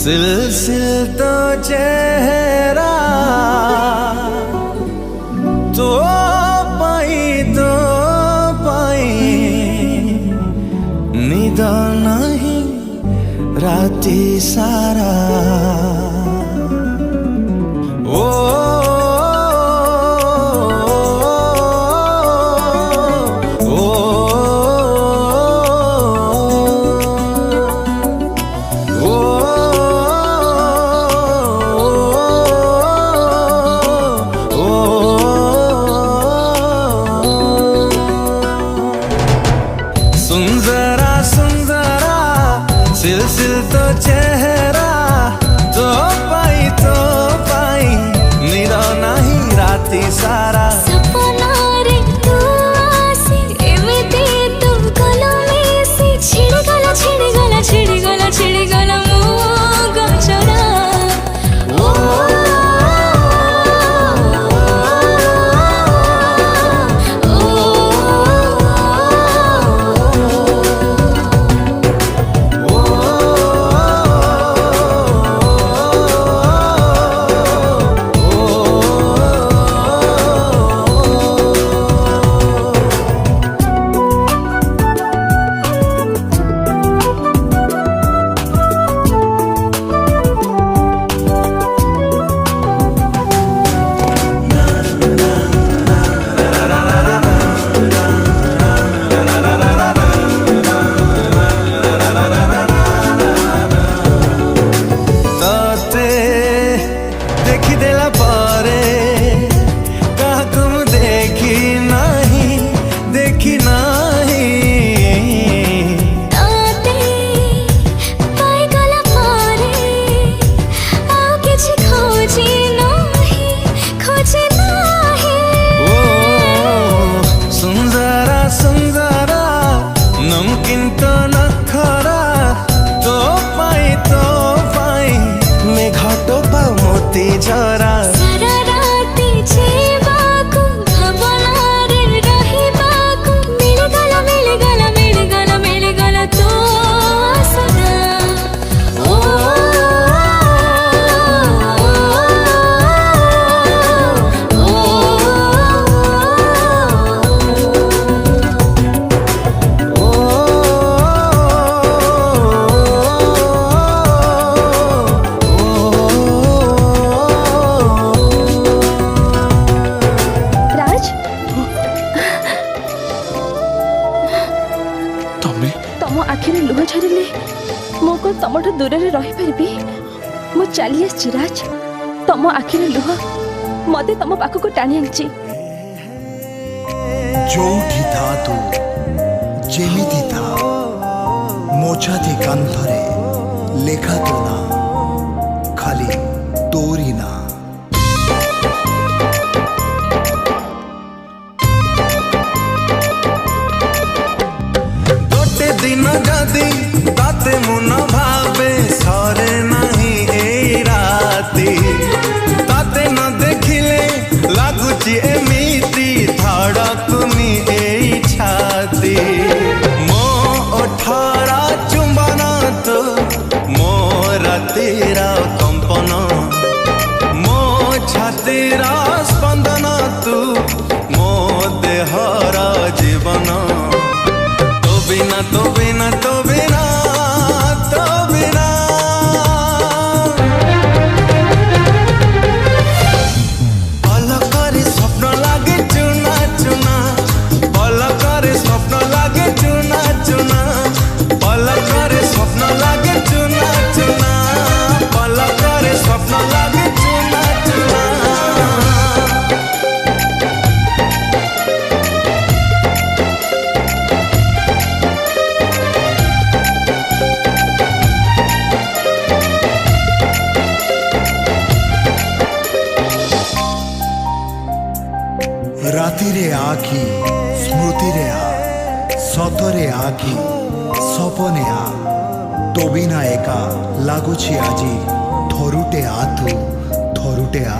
सिलसिल तो चेहरा तो पाई निद नहीं राति सारा ओ सिलसिल तो चेहरा तो पाई निद नहीं राति सारा सपना रे तू आसी एमिति तू गला मिसी छिड़गला मो गचरा देखिदेला पारे काकु देखी नहीं ताते पाई गला पारे आ किछ खोजी नहीं ओ सुंदरा नमकीन तो नखरा तो पाई मेघ टोपा मोती जरा सारा राती जेबाकू भावनारे रहिबाकू मिलगला तो सदा ओ तम आखिरे लुह झरिले मो को तमठु दूर रही पारिबी मो चली आछि राज तम आखिरे लुह मते तम पाखको टाणी आछि जोठी था तू जेमिति था मोछाती कांधरे लेखा तो ना खाली तोरी ना दिन जदि ताते मन भावे सरे नहीं ए राती ताते न देखिले लागुची एमिति धड़कुनी ए छाती मो ओठरा चुंबन तो मो रातीरा कंपन मो छातीरा स्पंदन तू मो देहर जीवन तो बिना पलकर स्वप्न लागे चुना पलकर स्वप्न लागे चुना पलकर स्वप्न लागे चुना पलकर स्वप्न लागे चुना रातिरे आखी स्मृतिरे आ सतरे आखी सपने आ तो बिना एका लागुची आजी थरुटे आ तू थरुटे आ।